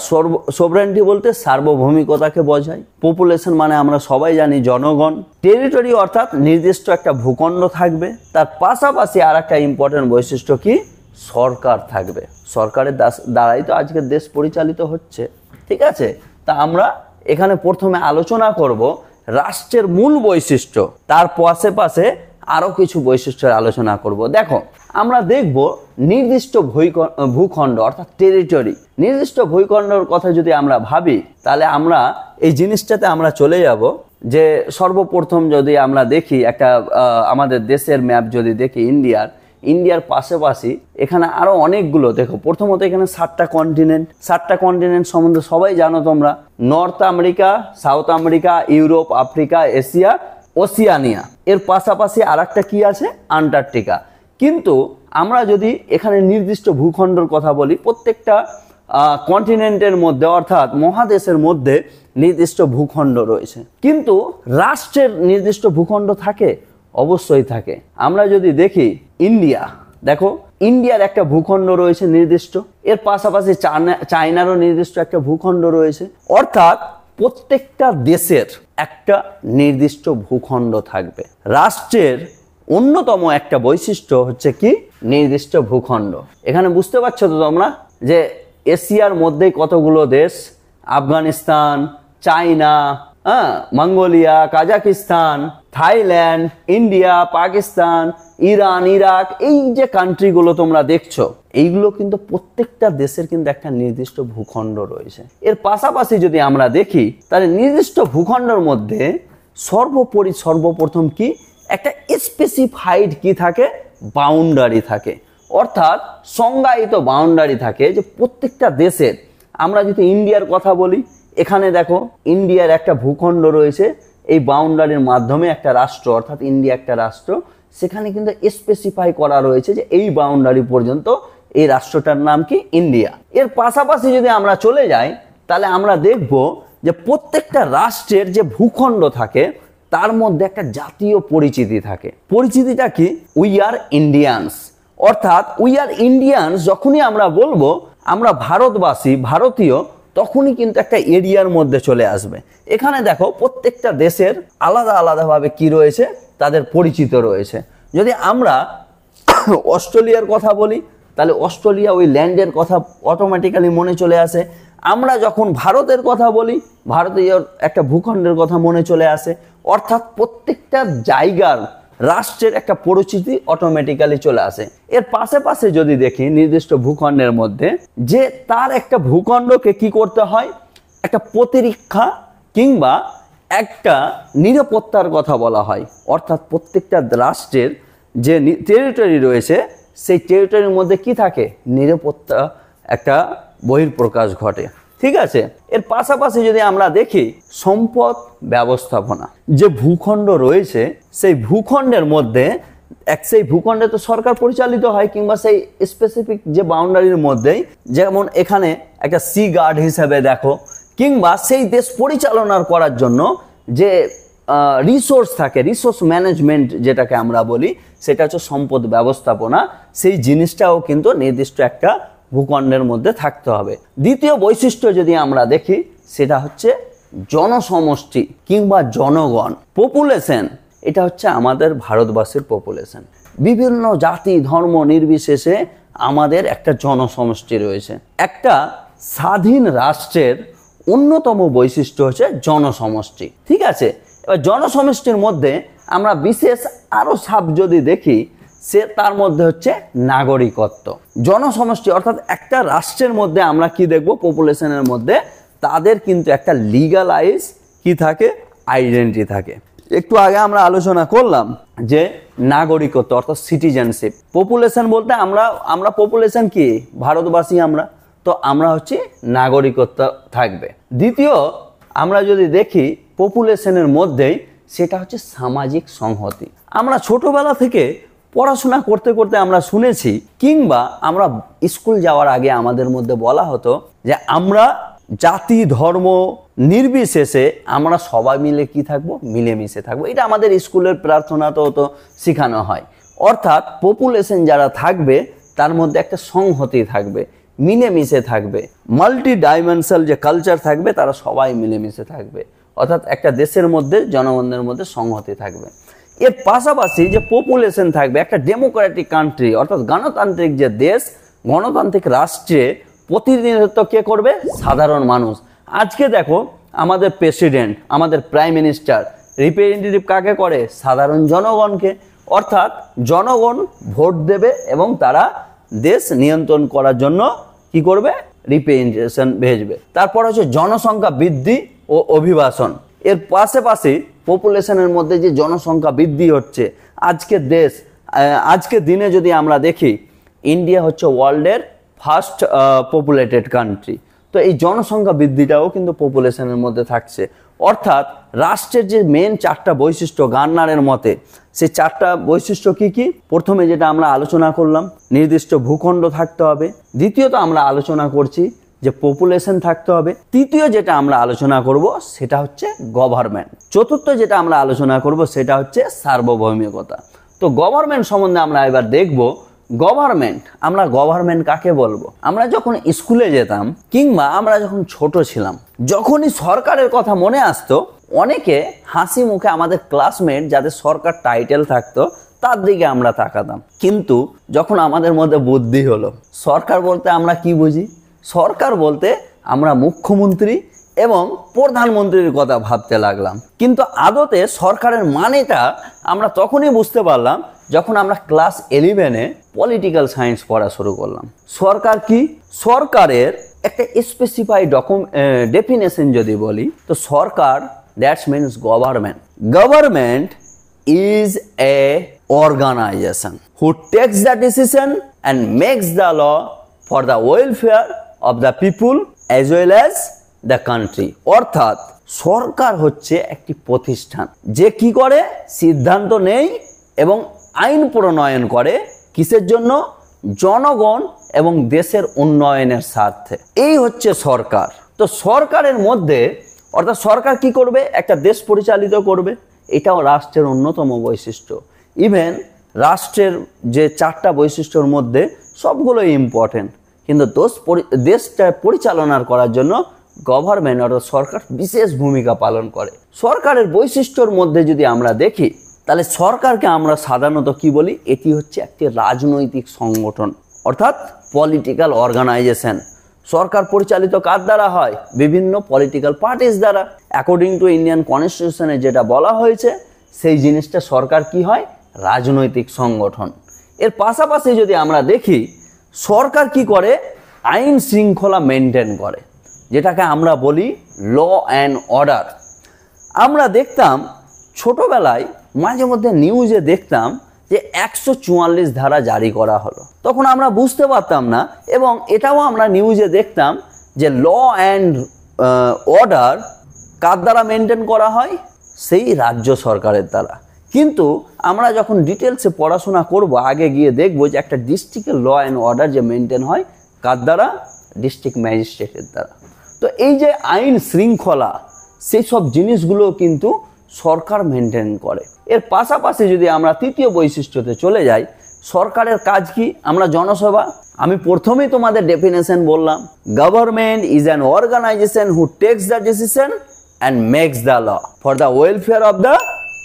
সোভরেন্টি বলতে সার্বভৌমিকতাকে বোঝাই। পপুলেশন মানে আমরা সবাই জানি জনগণ। টেরিটরি অর্থাৎ নির্দিষ্ট একটা ভূখণ্ড থাকবে। তার পাশাপাশি আর একটা ইম্পর্টেন্ট বৈশিষ্ট্য কি? সরকার থাকবে। সরকারের দ্বারাই তো আজকের দেশ পরিচালিত হচ্ছে। ঠিক আছে, তা আমরা এখানে প্রথমে আলোচনা করব রাষ্ট্রের মূল বৈশিষ্ট্য, তার পাশে আরো কিছু বৈশিষ্ট্যের আলোচনা করব। দেখো, আমরা দেখব নির্দিষ্ট ভূখণ্ড অর্থাৎ টেরিটরি। নির্দিষ্ট ভূখণ্ডের কথা যদি আমরা ভাবি, তাহলে আমরা এই জিনিসটাতে আমরা চলে যাব যে সর্বপ্রথম যদি আমরা দেখি একটা আমাদের দেশের ম্যাপ যদি দেখি, ইন্ডিয়ার পাশাপাশি এখানে আরো অনেকগুলো, দেখো প্রথমত এখানে 7টা কন্টিনেন্ট। 7টা কন্টিনেন্ট সম্বন্ধে সবাই জানো তোমরা, north America, south America, Europe, Africa, Asia, Oceania. এর পাশাপাশি আর একটা কি আছে? আন্টার্কটিকা। কিন্তু আমরা যদি এখানে নির্দিষ্ট ভূখণ্ডের কথা বলি, প্রত্যেকটা কন্টিনেন্টের মধ্যে অর্থাৎ মহাদেশের মধ্যে নির্দিষ্ট ভূখণ্ড রয়েছে। কিন্তু রাষ্ট্রের নির্দিষ্ট ভূখণ্ড থাকে? অবশ্যই থাকে। আমরা যদি দেখি ইন্ডিয়া, দেখো ইন্ডিয়ার একটা ভূখণ্ড রয়েছে নির্দিষ্ট, এর পাশাপাশি চায়নারও নির্দিষ্ট একটা ভূখণ্ড রয়েছে। অর্থাৎ প্রত্যেকটা দেশের একটা নির্দিষ্ট ভূখণ্ড থাকবে। রাষ্ট্রের অন্যতম একটা বৈশিষ্ট্য হচ্ছে কি? নির্দিষ্ট ভূখণ্ড। এখানে বুঝতে পারছো তো তোমরা যে এশিয়ার মধ্যে কতগুলো দেশ, Afghanistan, China, Mongolia, Kazakhstan, Thailand, India, Pakistan, Iran, Iraq, এই যে কান্ট্রিগুলো তোমরা দেখছো, এইগুলো কিন্তু প্রত্যেকটা দেশের কিন্তু একটা নির্দিষ্ট ভূখণ্ড রয়েছে। এর পাশাপাশি যদি আমরা দেখি তাহলে নির্দিষ্ট ভূখণ্ডের মধ্যে সর্বপ্রথম কি একটা স্পেসিফাইড কি থাকে, বাউন্ডারি থাকে, অর্থাৎ সংজ্ঞায়িত বাউন্ডারি থাকে যে প্রত্যেকটা দেশের। আমরা যদি ইন্ডিয়ার কথা বলি, এখানে দেখো ইন্ডিয়ার একটা ভূখণ্ড রয়েছে, এই বাউন্ডারির মাধ্যমে একটা রাষ্ট্র অর্থাৎ ইন্ডিয়া একটা রাষ্ট্র, সেখানে কিন্তু স্পেসিফাই করা রয়েছে যে এই বাউন্ডারি পর্যন্ত এই রাষ্ট্রটার নাম কি, ইন্ডিয়া। এর পাশাপাশি যদি আমরা চলে যাই তাহলে আমরা দেখব যে প্রত্যেকটা রাষ্ট্রের যে ভূখণ্ড থাকে তার মধ্যে একটা জাতীয় পরিচিতি থাকে। পরিচিতিটা কি, উই আর ইন্ডিয়ানস, অর্থাৎ উই আর ইন্ডিয়ানস যখনই আমরা বলবো আমরা ভারতবাসী, ভারতীয়, তখনই কিন্তু একটা এরিয়ার মধ্যে চলে আসবে। এখানে দেখো প্রত্যেকটা দেশের আলাদা আলাদাভাবে কি রয়েছে, তাদের পরিচিত রয়েছে। যদি আমরা অস্ট্রেলিয়ার কথা বলি তাহলে অস্ট্রেলিয়া ওই ল্যান্ডের কথা অটোমেটিক্যালি মনে চলে আসে। আমরা যখন ভারতের কথা বলি, ভারতীয় একটা ভূখণ্ডের কথা মনে চলে আসে। অর্থাৎ প্রত্যেকটা জায়গার রাষ্ট্রের একটা পরিচিতি অটোমেটিক্যালি চলে আসে। এর পাশে যদি দেখি নির্দিষ্ট ভূখণ্ডের মধ্যে যে তার একটা ভূখণ্ডকে কি করতে হয়, একটা প্রতিরক্ষা কিংবা একটা নিরাপত্তার কথা বলা হয়। অর্থাৎ প্রত্যেকটা রাষ্ট্রের যে টেরিটরি রয়েছে সেই টেরিটরির মধ্যে কি থাকে, নিরাপত্তা একটা বহিঃপ্রকাশ ঘটে। ঠিক আছে। এর পাশাপাশি যদি আমরা দেখি সম্পদ ব্যবস্থাপনা, যে ভূখণ্ড রয়েছে সেই ভূখণ্ডের মধ্যে সেই ভূখণ্ডে তো সরকার পরিচালিত হয় কিংবা সেই স্পেসিফিক যে বাউন্ডারির মধ্যেই, যেমন এখানে একটা সি গার্ড হিসেবে দেখো, কিংবা সেই দেশ পরিচালনা করার জন্য যে রিসোর্স থাকে, রিসোর্স ম্যানেজমেন্ট যেটাকে আমরা বলি, সেটা হচ্ছে সম্পদ ব্যবস্থাপনা। সেই জিনিসটাও কিন্তু নির্দিষ্ট একটা ভূখণ্ডের মধ্যে থাকতে হবে। দ্বিতীয় বৈশিষ্ট্য যদি আমরা দেখি সেটা হচ্ছে জনসমষ্টি কিংবা জনগণ, পপুলেশন। এটা হচ্ছে আমাদের ভারতবাসীর পপুলেশন। বিভিন্ন জাতি ধর্ম নির্বিশেষে আমাদের একটা জনসমষ্টি রয়েছে। একটা স্বাধীন রাষ্ট্রের অন্যতম বৈশিষ্ট্য হচ্ছে জনসমষ্টি। ঠিক আছে। এবার জনসমষ্টির মধ্যে আমরা বিশেষ আরো সাব যদি দেখি, সে তার মধ্যে হচ্ছে নাগরিকত্ব। জনসমষ্টি অর্থাৎ একটা রাষ্ট্রের মধ্যে আমরা কি দেখব, পপুলেশনের মধ্যে তাদের কিন্তু একটা লিগালাইজ কি থাকে, আইডেন্টিটি থাকে। একটু আগে আমরা আলোচনা করলাম যে নাগরিকত্ব অর্থাৎ সিটিজেনশিপ। পপুলেশন বলতে আমরা পপুলেশন কি, ভারতবাসী আমরা, তো আমরা হচ্ছে নাগরিকত্ব থাকবে। দ্বিতীয় আমরা যদি দেখি পপুলেশনের মধ্যেই সেটা হচ্ছে সামাজিক সংহতি। আমরা ছোটবেলা থেকে পড়াশোনা করতে করতে আমরা শুনেছি কিংবা আমরা স্কুল যাওয়ার আগে আমাদের মধ্যে বলা হতো যে আমরা জাতি ধর্ম নির্বিশেষে আমরা সবাই মিলে কি থাকবো, মিলেমিশে থাকবো। এটা আমাদের স্কুলের প্রার্থনাতেও তো শেখানো হয়। অর্থাৎ পপুলেশন যারা থাকবে তার মধ্যে একটা সংহতি থাকবে, মিলেমিশে থাকবে, মাল্টি ডাইমেনশনাল যে কালচার থাকবে, তারা সবাই মিলেমিশে থাকবে। অর্থাৎ একটা দেশের মধ্যে জনগণের মধ্যে সংহতি থাকবে। এর পাশাপাশি যে পপুলেশন থাকবে, একটা ডেমোক্রেটিক কান্ট্রি অর্থাৎ গণতান্ত্রিক যে দেশ, গণতান্ত্রিক রাষ্ট্রে প্রতিনিধিত্ব কে করবে, সাধারণ মানুষ। আজকে দেখো আমাদের প্রেসিডেন্ট, আমাদের প্রাইম মিনিস্টার রিপ্রেজেন্টেটিভ কাকে করে, সাধারণ জনগণকে। অর্থাৎ জনগণ ভোট দেবে এবং তারা দেশ নিয়ন্ত্রণ করার জন্য কি করবে, রিপ্রেজেন্টেশন ভেজবে। তারপর হচ্ছে জনসংখ্যা বৃদ্ধি ও অভিবাসন। এর পাশাপাশি পপুলেশনের মধ্যে যে জনসংখ্যা বৃদ্ধি হচ্ছে, আজকে দিনে যদি আমরা দেখি ইন্ডিয়া হচ্ছে ওয়ার্ল্ডের ফার্স্ট পপুলেটেড কান্ট্রি। তো এই জনসংখ্যা বৃদ্ধিটাও কিন্তু পপুলেশনের মধ্যে থাকছে। অর্থাৎ রাষ্ট্রের যে মেন চারটা বৈশিষ্ট্য গার্নারের মতে, সেই চারটা বৈশিষ্ট্য কি কি, প্রথমে যেটা আমরা আলোচনা করলাম নির্দিষ্ট ভূখণ্ড থাকতে হবে, দ্বিতীয়ত আমরা আলোচনা করছি যে পপুলেশন থাকতে হবে, তৃতীয় যেটা আমরা আলোচনা করব সেটা হচ্ছে গভর্নমেন্ট, চতুর্থ যেটা আমরা আলোচনা করব সেটা হচ্ছে সার্বভৌমিকতা। তো গভর্নমেন্ট সম্বন্ধে আমরা এবার দেখব। আমরা গভর্নমেন্ট কাকে বলবো? আমরা যখন স্কুলে যেতাম কিংবা আমরা যখন ছোট ছিলাম, যখনই সরকারের কথা মনে আসতো, অনেকে হাসি মুখে আমাদের ক্লাসমেট যাদের সরকার টাইটেল থাকতো তার দিকে আমরা তাকাতাম। কিন্তু যখন আমাদের মধ্যে বুদ্ধি হলো, সরকার বলতে আমরা কি বুঝি? সরকার বলতে আমরা মুখ্যমন্ত্রী এবং প্রধানমন্ত্রীর কথা ভাবতে লাগলাম। কিন্তু আদতে সরকারের মানেটা আমরা তখনই বুঝতে পারলাম যখন আমরা ক্লাস 11-এ পলিটিক্যাল সায়েন্স পড়া শুরু করলাম। সরকার কি? সরকারের একটা স্পেসিফাইড ডেফিনেশন যদি বলি তো সরকার that's means government. Government is a organization who takes the decision and makes the law for the welfare of the people as well as the country। অর্থাৎ সরকার হচ্ছে একটি প্রতিষ্ঠান যে কি করে, সিদ্ধান্ত নেয় এবং আইন প্রণয়ন করে কিসের জন্য? জনগণ এবং দেশের উন্নয়নের স্বার্থে। এই হচ্ছে সরকার। তো সরকারের মধ্যে অর্থাৎ সরকার কি করবে? একটা দেশ পরিচালিত করবে। এটাও রাষ্ট্রের অন্যতম বৈশিষ্ট্য। ইভেন রাষ্ট্রের যে 4টা বৈশিষ্ট্যর মধ্যে সবগুলোই ইম্পর্টেন্ট, কিন্তু দেশটা পরিচালনা করার জন্য গভর্নমেন্ট অর্থাৎ সরকার বিশেষ ভূমিকা পালন করে। সরকারের বৈশিষ্ট্যর মধ্যে যদি আমরা দেখি তাহলে সরকারকে আমরা সাধারণত কি বলি? এটি হচ্ছে একটি রাজনৈতিক সংগঠন অর্থাৎ পলিটিক্যাল অর্গানাইজেশন। সরকার পরিচালিত কার দ্বারা হয়? বিভিন্ন পলিটিক্যাল পার্টিস দ্বারা। অ্যাকর্ডিং টু ইন্ডিয়ান কনস্টিটিউশনে যেটা বলা হয়েছে সেই জিনিসটা সরকার কি হয়? রাজনৈতিক সংগঠন। এর পাশাপাশি যদি আমরা দেখি সরকার কি করে? আইন শৃঙ্খলা মেনটেন করে, যেটাকে আমরা বলি ল অ্যান্ড অর্ডার। আমরা দেখতাম ছোটবেলায় মাঝে মধ্যে নিউজে দেখতাম যে 144 ধারা জারি করা হলো, তখন আমরা বুঝতে পারতাম না এবং এটাও আমরা নিউজে দেখতাম যে ল অ্যান্ড অর্ডার কার দ্বারা মেনটেন করা হয়? সেই রাজ্য সরকারের দ্বারা। কিন্তু আমরা যখন ডিটেলসে পড়াশোনা করব আগে গিয়ে দেখব যে একটা ডিস্ট্রিক্টের ল অ্যান্ড অর্ডার যে মেনটেন হয় কার দ্বারা? ডিস্ট্রিক্ট ম্যাজিস্ট্রেটের দ্বারা। তো এই যে আইন শৃঙ্খলা সেই সব জিনিসগুলো কিন্তু সরকার মেনটেন করে। এর পাশাপাশি যদি আমরা তৃতীয় বৈশিষ্ট্যতে চলে যাই, সরকারের কাজ কি? আমরা জনসেবা। আমি প্রথমেই তোমাদের ডেফিনেশন বললাম, government is an organization who takes the decision and makes the law for the welfare of the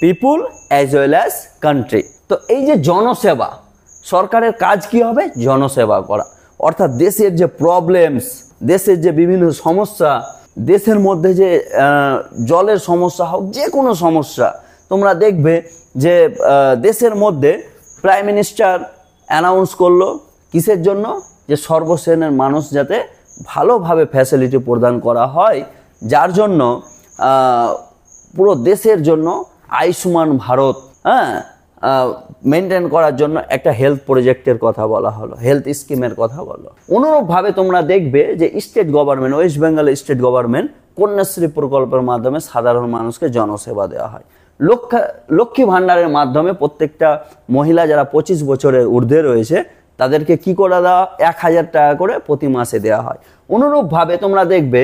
people as well as country. তো এই যে জনসেবা, সরকারের কাজ কি হবে? জনসেবা করা। অর্থাৎ দেশের যে প্রবলেমস, দেশের যে বিভিন্ন সমস্যা, দেশের মধ্যে যে জলের সমস্যা হোক, যে কোনো সমস্যা, তোমরা দেখবে যে দেশের মধ্যে প্রাইম মিনিস্টার অ্যানাউন্স করলো কিসের জন্য? যে সর্বশ্রেণীর মানুষ যাতে ভালোভাবে ফ্যাসিলিটি প্রদান করা হয়, যার জন্য পুরো দেশের জন্য আয়ুষ্মান ভারত মেনটেন করার জন্য একটা হেলথ প্রজেক্টের কথা বলা হলো, হেলথ স্কিমের কথা বলো। অনুরূপভাবে তোমরা দেখবে যে স্টেট গভর্নমেন্ট, ওয়েস্ট বেঙ্গলের স্টেট গভর্নমেন্ট কন্যাশ্রী প্রকল্পের মাধ্যমে সাধারণ মানুষকে জনসেবা দেওয়া হয়। লক্ষ্মী ভাণ্ডারের মাধ্যমে প্রত্যেকটা মহিলা যারা 25 বছরের ঊর্ধ্বে রয়েছে তাদেরকে কি করে দেওয়া? 1000 টাকা করে প্রতি মাসে দেওয়া হয়। অনুরূপভাবে তোমরা দেখবে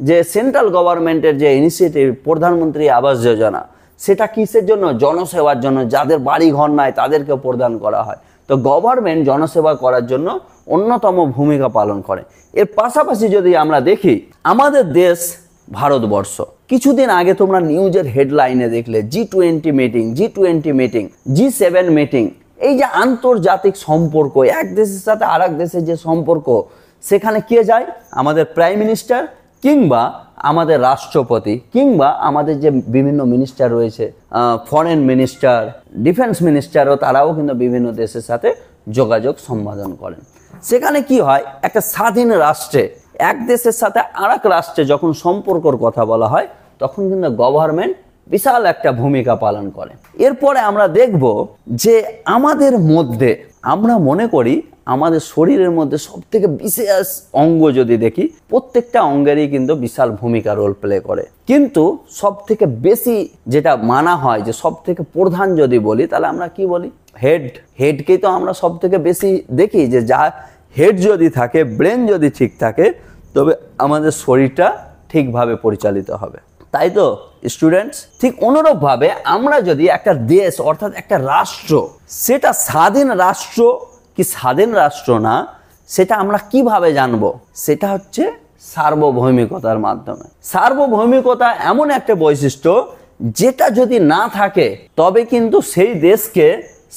যে সেন্ট্রাল গভর্নমেন্টের যে ইনিশিয়েটিভ প্রধানমন্ত্রী আবাস যোজনা, সেটা কিসের জন্য? জনসেবার জন্য। যাদের বাড়ি ঘর নাই তাদেরকে প্রদান করা হয়। তো গভর্নমেন্ট জনসেবা করার জন্য অন্যতম ভূমিকা পালন করে। এর পাশাপাশি যদি আমরা দেখি আমাদের দেশ ভারতবর্ষ, কিছুদিন আগে তোমরা নিউজের হেডলাইনে দেখলে G20 meeting, G20 meeting, G7 meeting. এই যে আন্তর্জাতিক সম্পর্ক, এক দেশের সাথে আর এক দেশের যে সম্পর্ক, সেখানে কে যায়? আমাদের প্রাইম মিনিস্টার কিংবা আমাদের রাষ্ট্রপতি কিংবা আমাদের যে বিভিন্ন মিনিস্টার রয়েছে, ফরেন মিনিস্টার, ডিফেন্স মিনিস্টারও, তারাও কিন্তু বিভিন্ন দেশের সাথে যোগাযোগ সম্পাদন করেন। সেখানে কি হয়? একটা স্বাধীন রাষ্ট্রে এক দেশের সাথে আর এক রাষ্ট্রে যখন সম্পর্কর কথা বলা হয় তখন কিন্তু গভর্নমেন্ট বিশাল একটা ভূমিকা পালন করে। এরপরে আমরা দেখব যে আমাদের মধ্যে, আমরা মনে করি আমাদের শরীরের মধ্যে সব থেকে বিশেষ অঙ্গ যদি দেখি, প্রত্যেকটা অঙ্গেরই কিন্তু বিশাল ভূমিকা রোল প্লে করে। কিন্তু সব থেকে বেশি যেটা মানা হয় যে সব থেকে প্রধান যদি বলি তাহলে আমরা কি বলি? হেডকেই তো আমরা সব থেকে বেশি দেখি যে যা হেড যদি থাকে, ব্রেন যদি ঠিক থাকে, তবে আমাদের শরীরটা ঠিকভাবে পরিচালিত হবে। তাই তো স্টুডেন্টস? ঠিক অনুরূপভাবে আমরা যদি একটা দেশ অর্থাৎ একটা রাষ্ট্র, সেটা স্বাধীন রাষ্ট্র কি স্বাধীন রাষ্ট্র না, সেটা আমরা কিভাবে জানবো? সেটা হচ্ছে সার্বভৌমিকতার মাধ্যমে। সার্বভৌমিকতা এমন একটা বৈশিষ্ট্য যেটা যদি না থাকে তবে কিন্তু সেই দেশকে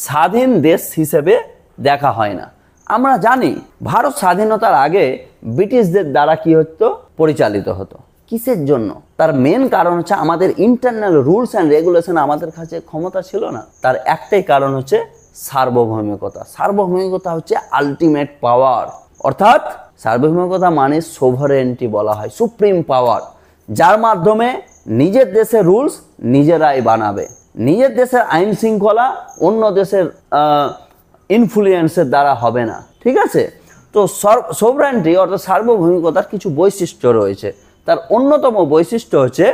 স্বাধীন দেশ হিসেবে দেখা হয় না। আমরা জানি ভারত স্বাধীনতার আগে ব্রিটিশদের দ্বারা কি হতো? পরিচালিত হতো। কিসের জন্য? তার মেন কারণ হচ্ছে আমাদের ইন্টারনাল রুলস অ্যান্ড রেগুলেশন আমাদের কাছে ক্ষমতা ছিল না। তার একটাই কারণ হচ্ছে সার্বভৌমিকতা। সার্বভৌমিকতা হচ্ছে আলটিমেট পাওয়ার, অর্থাৎ সার্বভৌমিকতা মানে সোভারেন্টি বলা হয়, সুপ্রিম পাওয়ার, যার মাধ্যমে নিজের দেশের রুলস নিজেরাই বানাবে, নিজের দেশের আইন শৃঙ্খলা অন্য দেশের ইনফ্লুয়েন্সের দ্বারা হবে না। ঠিক আছে? তো সোভারেন্টি অর্থাৎ সার্বভৌমিকতার কিছু বৈশিষ্ট্য রয়েছে। তার অন্যতম বৈশিষ্ট্য হচ্ছে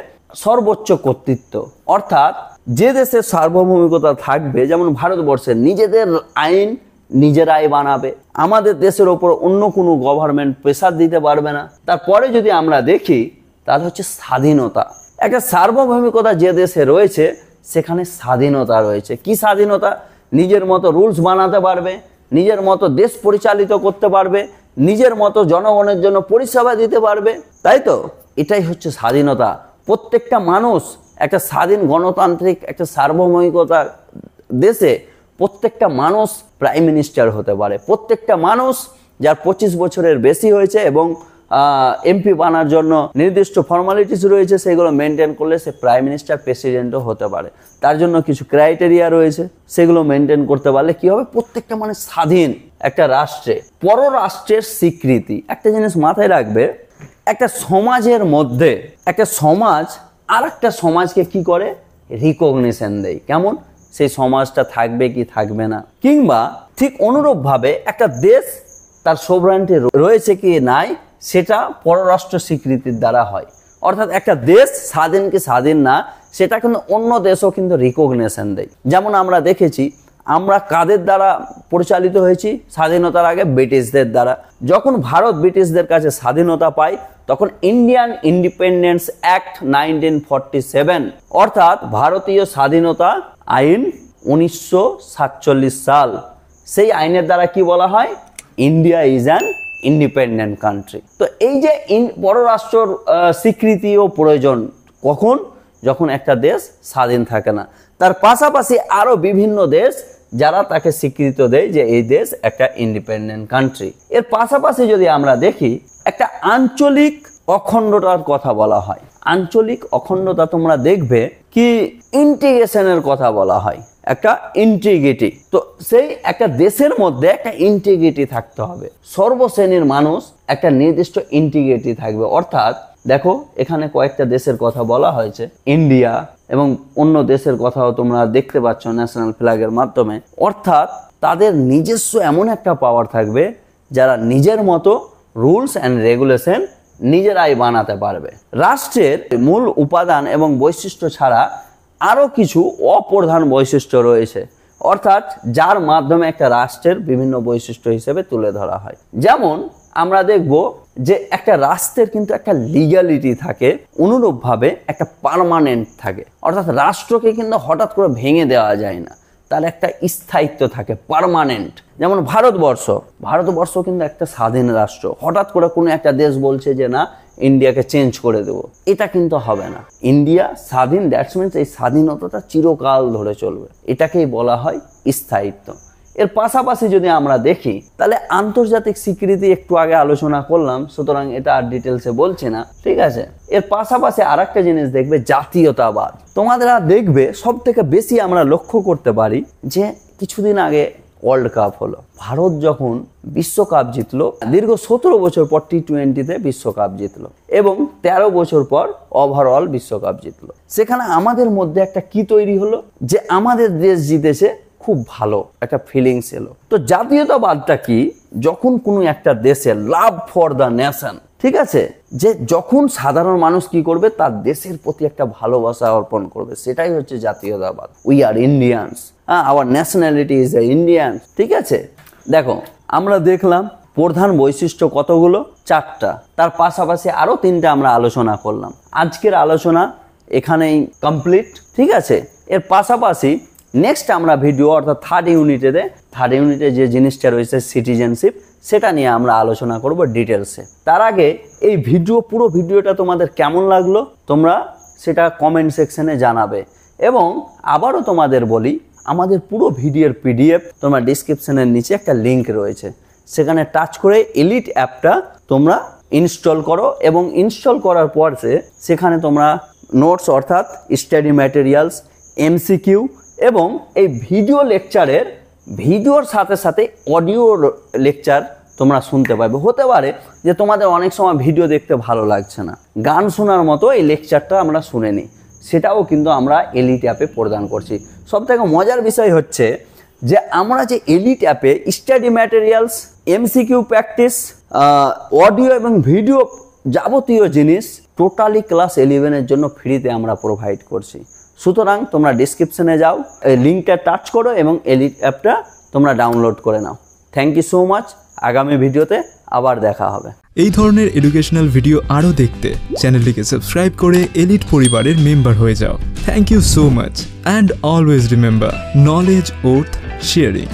সর্বোচ্চ কর্তৃত্ব, অর্থাৎ যে দেশের সার্বভৌমিকতা থাকবে, যেমন ভারতবর্ষের নিজেদের আইন নিজেরাই বানাবে, আমাদের দেশের ওপর অন্য কোনো গভর্নমেন্ট প্রেসার দিতে পারবে না। তারপরে যদি আমরা দেখি তাহলে হচ্ছে স্বাধীনতা। একটা সার্বভৌমিকতা যে দেশে রয়েছে সেখানে স্বাধীনতা রয়েছে। কি স্বাধীনতা? নিজের মতো রুলস বানাতে পারবে, নিজের মতো দেশ পরিচালিত করতে পারবে, নিজের মতো জনগণের জন্য পরিষেবা দিতে পারবে, তাই তো? এটাই হচ্ছে স্বাধীনতা। প্রত্যেকটা মানুষ একটা স্বাধীন গণতান্ত্রিক একটা সার্বভৌমিকতা দেশে প্রত্যেকটা মানুষ প্রাইম মিনিস্টার হতে পারে। প্রত্যেকটা মানুষ যার 25 বছরের বেশি হয়েছে এবং এমপি বানার জন্য নির্দিষ্ট ফর্মালিটিস রয়েছে, সেগুলো মেনটেন করলে সে প্রাইম মিনিস্টার প্রেসিডেন্টও হতে পারে। তার জন্য কিছু ক্রাইটেরিয়া রয়েছে, সেগুলো মেনটেন করতে পারলে কি হবে? প্রত্যেকটা মানে স্বাধীন একটা রাষ্ট্রে পররাষ্ট্রের স্বীকৃতি। একটা জিনিস মাথায় রাখবে, একটা সমাজের মধ্যে একটা সমাজ আর একটা সমাজকে কি করে? রিকগনিশন দেয়। কেমন? সেই সমাজটা থাকবে কি থাকবে না। কিংবা ঠিক অনুরূপভাবে একটা দেশ তার সোভরেন্টি রয়েছে কি নাই সেটা পররাষ্ট্র স্বীকৃতির দ্বারা হয়। অর্থাৎ একটা দেশ স্বাধীন কি স্বাধীন না সেটা কিন্তু অন্য দেশও কিন্তু রিকগনিশন দেয়। যেমন আমরা দেখেছি, আমরা কাদের দ্বারা পরিচালিত হয়েছি স্বাধীনতার আগে? ব্রিটিশদের দ্বারা। যখন ভারত ব্রিটিশদের কাছে স্বাধীনতা পায় তখন ইন্ডিয়ান ইন্ডিপেন্ডেন্স অ্যাক্ট 1947 অর্থাৎ ভারতীয় স্বাধীনতা আইন 1947 সাল, সেই আইনের দ্বারা কি বলা হয়? India is an independent country. তো এই যে পররাষ্ট্র স্বীকৃতিও প্রয়োজন কখন? যখন একটা দেশ স্বাধীন থাকে না। তার পাশাপাশি আরো বিভিন্ন দেশ যারা তাকে স্বীকৃতি দেয় যে এই দেশ একটা ইন্ডিপেন্ডেন্ট কান্ট্রি। এর পাশাপাশি যদি আমরা দেখি, একটা আঞ্চলিক অখণ্ডতার কথা বলা হয়। আঞ্চলিক অখণ্ডতা তোমরা দেখবে কি ইন্টিগ্রেশনের কথা বলা হয়, একটা ইন্টিগ্রিটি। তো সেই একটা দেশের মধ্যে একটা ইন্টিগ্রিটি থাকতে হবে, সর্বশ্রেণীর মানুষ একটা নির্দিষ্ট ইন্টিগ্রিটি থাকবে। অর্থাৎ দেখো এখানে কয়েকটা দেশের কথা বলা হয়েছে, ইন্ডিয়া এবং অন্য দেশের কথাও তোমরা দেখতে পাচ্ছ ন্যাশনাল ফ্ল্যাগের মাধ্যমে। অর্থাৎ তাদের নিজস্ব এমন একটা পাওয়ার থাকবে যারা নিজের মতো রুলস অ্যান্ড রেগুলেশন নিজেরাই বানাতে পারবে। রাষ্ট্রের মূল উপাদান এবং বৈশিষ্ট্য ছাড়া আরও কিছু অপ্রধান বৈশিষ্ট্য রয়েছে, অর্থাৎ যার মাধ্যমে একটা রাষ্ট্রের বিভিন্ন বৈশিষ্ট্য হিসেবে তুলে ধরা হয়। যেমন আমরা দেখব যে একটা রাষ্ট্রের কিন্তু একটা লিগ্যালিটি থাকে, অনুরূপভাবে একটা পার্মানেন্ট থাকে। অর্থাৎ রাষ্ট্রকে কিন্তু হঠাৎ করে ভেঙে দেওয়া যায় না, তার একটা স্থায়িত্ব থাকে, পার্মানেন্ট। যেমন ভারতবর্ষ কিন্তু একটা স্বাধীন রাষ্ট্র, হঠাৎ করে কোনো একটা দেশ বলছে যে না ইন্ডিয়াকে চেঞ্জ করে দেব, এটা কিন্তু হবে না। ইন্ডিয়া স্বাধীন, দ্যাটস মিনস এই স্বাধীনতাটা চিরকাল ধরে চলবে, এটাকেই বলা হয় স্থায়িত্ব। এর পাশাপাশি যদি আমরা দেখি তাহলে আন্তর্জাতিক স্বীকৃতি একটু আগে আলোচনা করলাম, সুতরাং এটা আর ডিটেলসে বলছি না, ঠিক আছে। এর পাশাপাশি আর একটা জিনিস দেখবে, জাতীয়তাবাদ। তোমাদের দেখবে সব থেকে বেশি আমরা লক্ষ্য করতে পারি যে কিছুদিন আগে ওয়ার্ল্ড কাপ হলো, ভারত যখন বিশ্বকাপ জিতলো, দীর্ঘ 17 বছর পর টি20তে বিশ্বকাপ জিতলো এবং 13 বছর পর ওভারঅল বিশ্বকাপ জিতলো। সেখানে আমাদের মধ্যে একটা কি তৈরি হলো যে আমাদের দেশ জিতেছে, খুব ভালো একটা ফিলিংস এলো। তো জাতীয়তাবাদটা কি? যখন কোনো একটা দেশের লাভ ফর দ্য নেশন, ঠিক আছে, যে যখন সাধারণ মানুষ কি করবে, তার দেশের প্রতি একটা ভালোবাসা অর্পণ করবে, সেটাই হচ্ছে জাতীয়তাবাদ। We are Indians, our nationality is a Indian, ঠিক আছে। দেখো আমরা দেখলাম প্রধান বৈশিষ্ট্য কতগুলো? 4টা। তার পাশাপাশি আরো 3টা আমরা আলোচনা করলাম। আজকের আলোচনা এখানেই কমপ্লিট, ঠিক আছে। এর পাশাপাশি নেক্সট আমরা ভিডিও অর্থাৎ থার্ড ইউনিটে যে জিনিসটা রয়েছে সিটিজেনশিপ, সেটা নিয়ে আমরা আলোচনা করব ডিটেলসে। তার আগে এই পুরো ভিডিওটা তোমাদের কেমন লাগলো তোমরা সেটা কমেন্ট সেকশনে জানাবে। এবং আবারও তোমাদের বলি, আমাদের পুরো ভিডিওর পিডিএফ তোমরা ডিসক্রিপশনের নিচে একটা লিঙ্ক রয়েছে, সেখানে টাচ করে এলিট অ্যাপটা তোমরা ইনস্টল করো এবং ইনস্টল করার পর সেখানে তোমরা নোটস অর্থাৎ স্টাডি ম্যাটেরিয়ালস, এমসিকিউ এবং এই ভিডিও লেকচারের ভিডিওর সাথে সাথে অডিও লেকচার তোমরা শুনতে পাবে। হতে পারে যে তোমাদের অনেক সময় ভিডিও দেখতে ভালো লাগছে না, গান শোনার মতো এই লেকচারটা আমরা শুনে নিই, সেটাও কিন্তু আমরা এলিট অ্যাপে প্রদান করছি। সবথেকে মজার বিষয় হচ্ছে যে আমরা যে এলিট অ্যাপে study materials, MCQ practice, audio এবং ভিডিও যাবতীয় জিনিস টোটালি ক্লাস 11-এর জন্য ফ্রিতে আমরা প্রোভাইড করছি। সুতরাং তোমরা ডিসক্রিপশনে যাও, এই লিঙ্কটা টাচ করো এবং এলিট অ্যাপটা তোমরা ডাউনলোড করে নাও। Thank you so much. আগামী ভিডিওতে আবার দেখা হবে। এই ধরনের এডুকেশনাল ভিডিও আরও দেখতে চ্যানেলটিকে সাবস্ক্রাইব করে এলিট পরিবারের মেম্বার হয়ে যাও। Thank you so much and always remember, knowledge worth sharing.